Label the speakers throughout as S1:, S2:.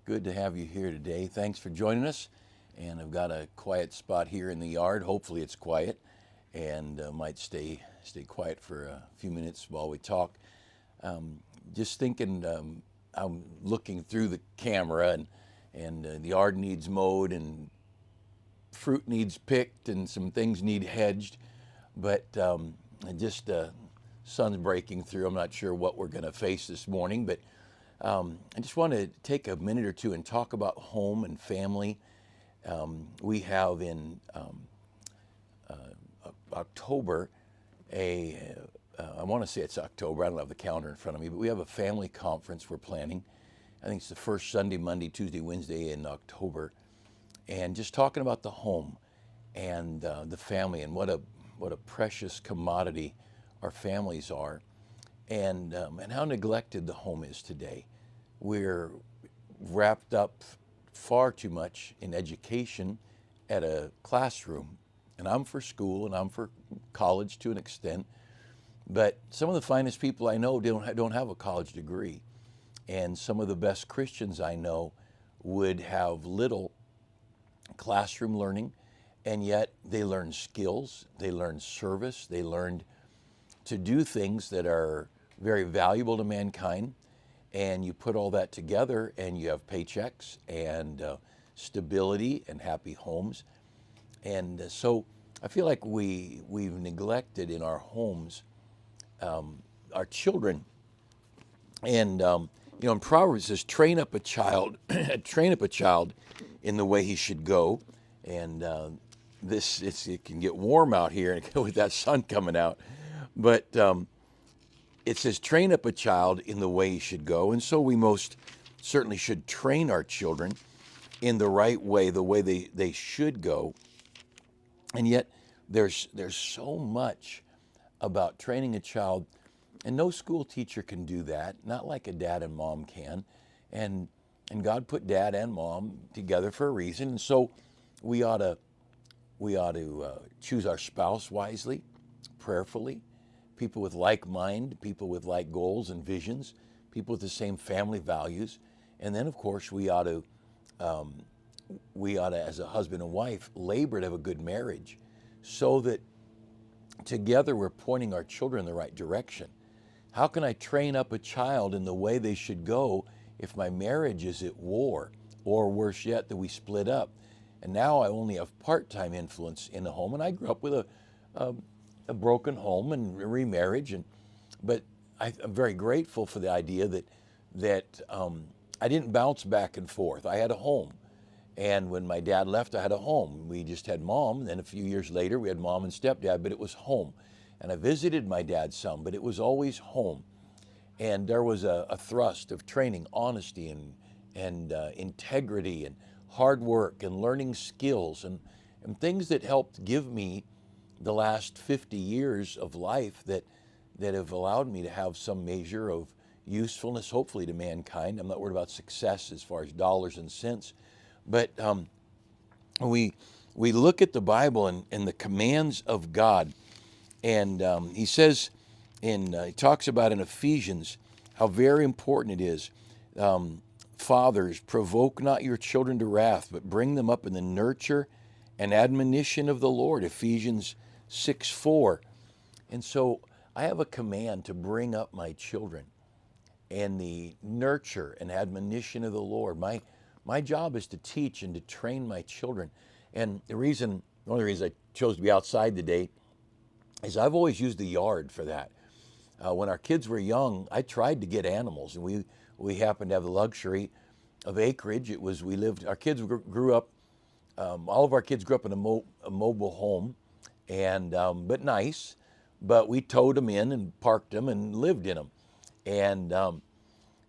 S1: Good to have you here today. Thanks for joining us. And I've got a quiet spot here in the yard. Hopefully it's quiet and might stay quiet for a few minutes while we talk. Just thinking, I'm looking through the camera and the yard needs mowed and fruit needs picked and some things need hedged. But just sun's breaking through. I'm not sure what we're going to face this morning, but I just want to take a minute or two and talk about home and family. We have in October I want to say it's October, I don't have the calendar in front of me, but we have a family conference we're planning. I think it's the first Sunday, Monday, Tuesday, Wednesday in October. And just talking about the home and the family and what a precious commodity our families are, and how neglected the home is today. We're wrapped up far too much in education at a classroom, and I'm for school and I'm for college to an extent, but some of the finest people I know don't have a college degree, and some of the best Christians I know would have little classroom learning, and yet they learn skills, they learn service, they learned to do things that are very valuable to mankind. And you put all that together and you have paychecks and stability and happy homes. And so I feel like we've neglected in our homes our children. And in Proverbs it says, train up a child, train up a child in the way he should go. And it can get warm out here with that sun coming out. But it says, train up a child in the way he should go. And so we most certainly should train our children in the right way, the way they should go. And yet there's so much about training a child, and no school teacher can do that, not like a dad and mom can. And God put dad and mom together for a reason. And so we ought to choose our spouse wisely, prayerfully, people with like mind, people with like goals and visions, people with the same family values. And then, of course, we ought to, as a husband and wife, labor to have a good marriage so that together we're pointing our children in the right direction. How can I train up a child in the way they should go if my marriage is at war, or worse yet, that we split up? And now I only have part-time influence in the home, and I grew up with a broken home and remarriage, but I'm very grateful for the idea that I didn't bounce back and forth. I had a home, and when my dad left, I had a home. We just had mom, and then a few years later we had mom and stepdad, but it was home. And I visited my dad some, but it was always home. And there was a thrust of training honesty and integrity and hard work and learning skills and things that helped give me the last 50 years of life that have allowed me to have some measure of usefulness, hopefully, to mankind. I'm not worried about success as far as dollars and cents, but we look at the Bible and the commands of God, and he says, he talks about in Ephesians how very important it is. Fathers, provoke not your children to wrath, but bring them up in the nurture and admonition of the Lord, Ephesians 6:4. And so I have a command to bring up my children and the nurture and admonition of the Lord. My job is to teach and to train my children. And one of the reasons I chose to be outside today is I've always used the yard for that. When our kids were young, I tried to get animals, and we happened to have the luxury of acreage. Our kids grew up, all of our kids grew up in a mobile home, and but nice, but we towed them in and parked them and lived in them. And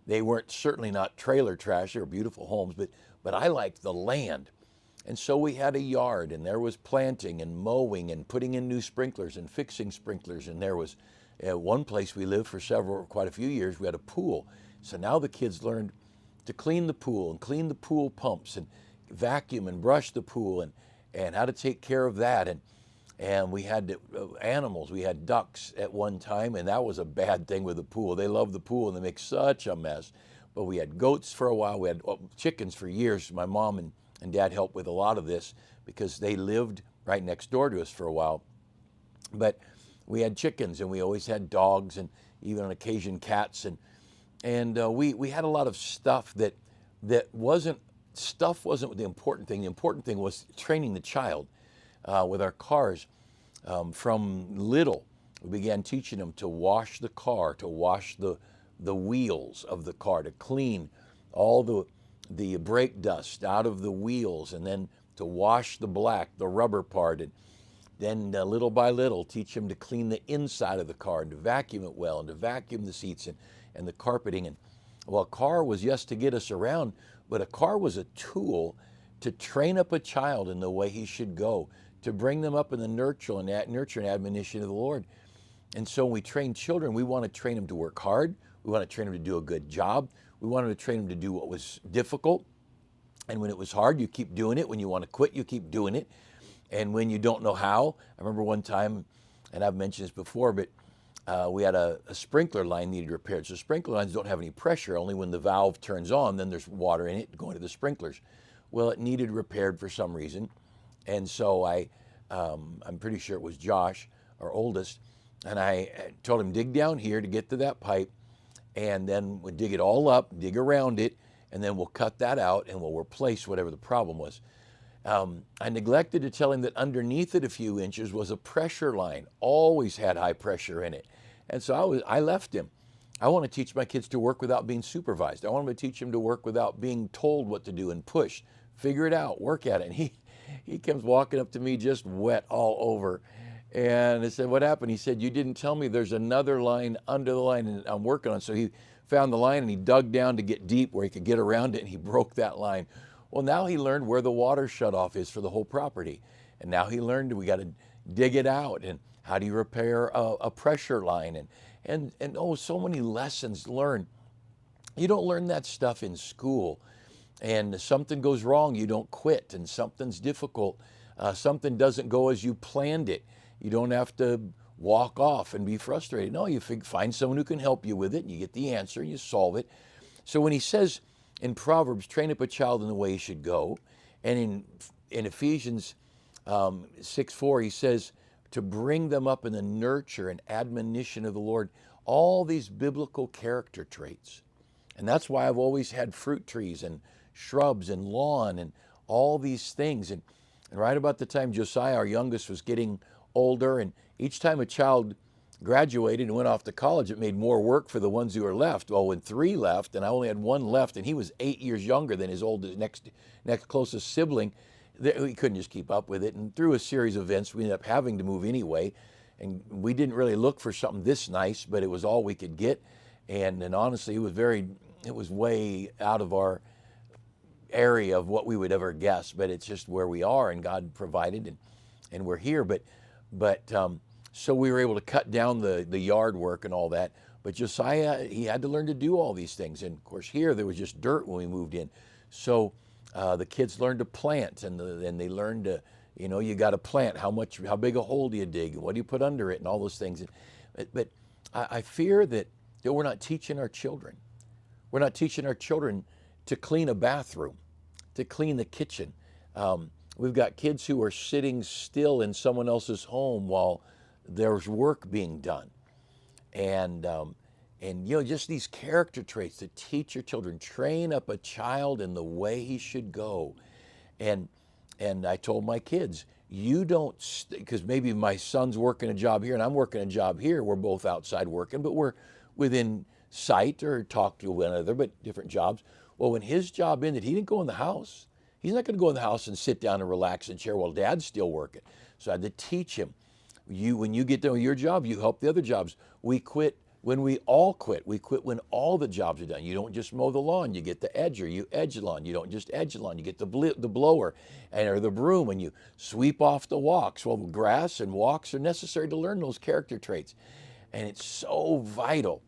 S1: they weren't certainly not trailer trash. They were beautiful homes, but I liked the land. And so we had a yard, and there was planting and mowing and putting in new sprinklers and fixing sprinklers. And there was one place we lived for quite a few years, we had a pool. So now the kids learned to clean the pool and clean the pool pumps and vacuum and brush the pool and how to take care of that. And we had animals. We had ducks at one time, and that was a bad thing with the pool. They love the pool, and they make such a mess. Well, we had goats for a while. We had chickens for years. My mom and dad helped with a lot of this because they lived right next door to us for a while. But we had chickens, and we always had dogs, and even on occasion cats, and we had a lot of stuff that wasn't the important thing. The important thing was training the child with our cars. From little, we began teaching them to wash the car, to wash the wheels of the car, to clean all the brake dust out of the wheels, and then to wash the black, the rubber part, and then little by little teach them to clean the inside of the car and to vacuum it well and to vacuum the seats and the carpeting. And well, a car was, yes, to get us around, but a car was a tool to train up a child in the way he should go, to bring them up in the nurture and admonition of the Lord. And so when we train children, we want to train them to work hard. We want to train them to do a good job. We wanted to train them to do what was difficult. And when it was hard, you keep doing it. When you want to quit, you keep doing it. And when you don't know how, I remember one time, and I've mentioned this before, but we had a sprinkler line needed repaired. So sprinkler lines don't have any pressure. Only when the valve turns on, then there's water in it going to the sprinklers. Well, it needed repaired for some reason. And so I'm pretty sure it was Josh, our oldest, and I told him, dig down here to get to that pipe, and then we'll dig it all up, dig around it, and then we'll cut that out and we'll replace whatever the problem was. I neglected to tell him that underneath it a few inches was a pressure line, always had high pressure in it. And so I left him. I want to teach my kids to work without being supervised. I want them to teach them to work without being told what to do and push, figure it out, work at it. And he comes walking up to me just wet all over. And I said, what happened? He said, you didn't tell me there's another line under the line and I'm working on it. So he found the line and he dug down to get deep where he could get around it, and he broke that line. Well, now he learned where the water shutoff is for the whole property. And now he learned we got to dig it out, and how do you repair a pressure line, and oh, so many lessons learned. You don't learn that stuff in school. And something goes wrong, you don't quit, and something's difficult. Something doesn't go as you planned it. You don't have to walk off and be frustrated. No, you find someone who can help you with it, and you get the answer, and you solve it. So when he says in Proverbs, train up a child in the way he should go, and in Ephesians 6:4, he says to bring them up in the nurture and admonition of the Lord, all these biblical character traits. And that's why I've always had fruit trees and shrubs and lawn and all these things. And right about the time Josiah, our youngest, was getting older, and each time a child graduated and went off to college, it made more work for the ones who were left. Well, when 3 left, and I only had 1 left, and he was 8 years younger than his next closest sibling, we couldn't just keep up with it. And through a series of events, we ended up having to move anyway. And we didn't really look for something this nice, but it was all we could get. And honestly, it was way out of our area of what we would ever guess, but it's just where we are, and God provided, and we're here. But so we were able to cut down the yard work and all that. But Josiah, he had to learn to do all these things. And of course here there was just dirt when we moved in. So the kids learned to plant, and they learned to, you got to plant. How big a hole do you dig? What do you put under it? And all those things. But I fear that we're not teaching our children. We're not teaching our children to clean a bathroom, to clean the kitchen. We've got kids who are sitting still in someone else's home while there's work being done. And just these character traits to teach your children. Train up a child in the way he should go. And I told my kids, you don't, because maybe my son's working a job here and I'm working a job here. We're both outside working, but we're within sight or talk to one another, but different jobs. Well, when his job ended, he didn't go in the house. He's not going to go in the house and sit down and relax and chair while dad's still working. So I had to teach him. When you get done with your job, you help the other jobs. We quit when we all quit. We quit when all the jobs are done. You don't just mow the lawn. You get the edger. You edge the lawn. You don't just edge the lawn. You get the blower or the broom, and you sweep off the walks. Well, grass and walks are necessary to learn those character traits. And it's so vital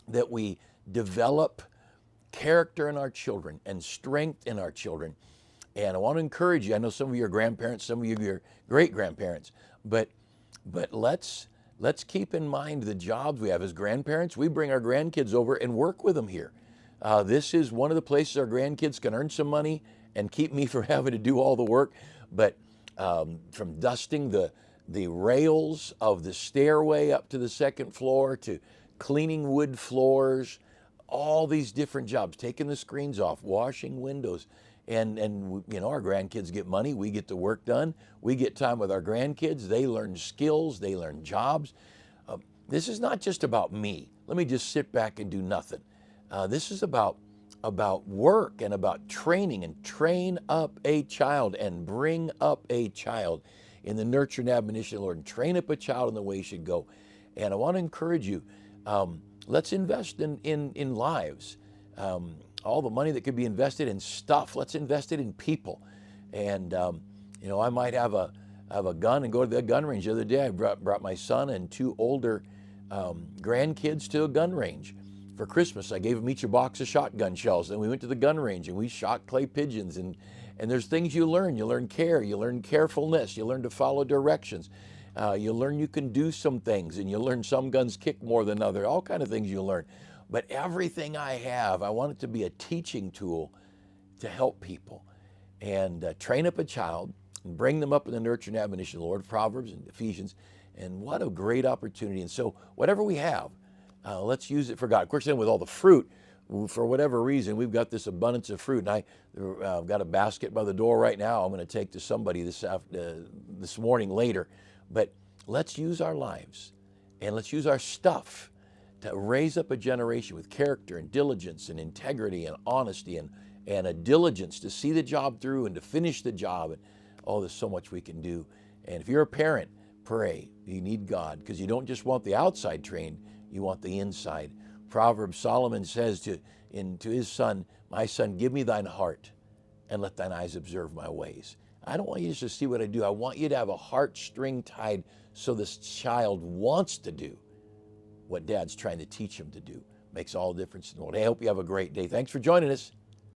S1: that we develop character in our children and strength in our children. And I want to encourage you. I know some of you are grandparents, some of you are great-grandparents, but let's keep in mind the jobs we have as grandparents. We bring our grandkids over and work with them here. This is one of the places our grandkids can earn some money and keep me from having to do all the work. But from dusting the rails of the stairway up to the second floor to cleaning wood floors, all these different jobs, taking the screens off, washing windows. And you know, our grandkids get money, we get the work done, we get time with our grandkids, they learn skills, they learn jobs. This is not just about me. Let me just sit back and do nothing. This is about work and about training, and train up a child and bring up a child in the nurture and admonition of the Lord, and train up a child in the way he should go. And I want to encourage you, let's invest in lives. All the money that could be invested in stuff, let's invest it in people. And you know, I might have a gun and go to the gun range. The other day I brought my son and two older grandkids to a gun range. For Christmas, I gave them each a box of shotgun shells, and we went to the gun range and we shot clay pigeons. And there's things you learn. You learn care, you learn carefulness, you learn to follow directions. You learn you can do some things, and you learn some guns kick more than others, all kind of things you learn. But everything I have, I want it to be a teaching tool to help people and train up a child and bring them up in the nurture and admonition of the Lord, Proverbs and Ephesians. And what a great opportunity. And so whatever we have, let's use it for God. Of course, then with all the fruit, for whatever reason, we've got this abundance of fruit. And I've got a basket by the door right now I'm going to take to somebody this morning later. But let's use our lives and let's use our stuff to raise up a generation with character and diligence and integrity and honesty and a diligence to see the job through and to finish the job. And oh, there's so much we can do. And if you're a parent, pray. You need God, because you don't just want the outside trained, you want the inside. Proverbs, Solomon says to his son, my son, give me thine heart and let thine eyes observe my ways. I don't want you just to see what I do. I want you to have a heartstring tied so this child wants to do what dad's trying to teach him to do. Makes all the difference in the world. Hey, I hope you have a great day. Thanks for joining us.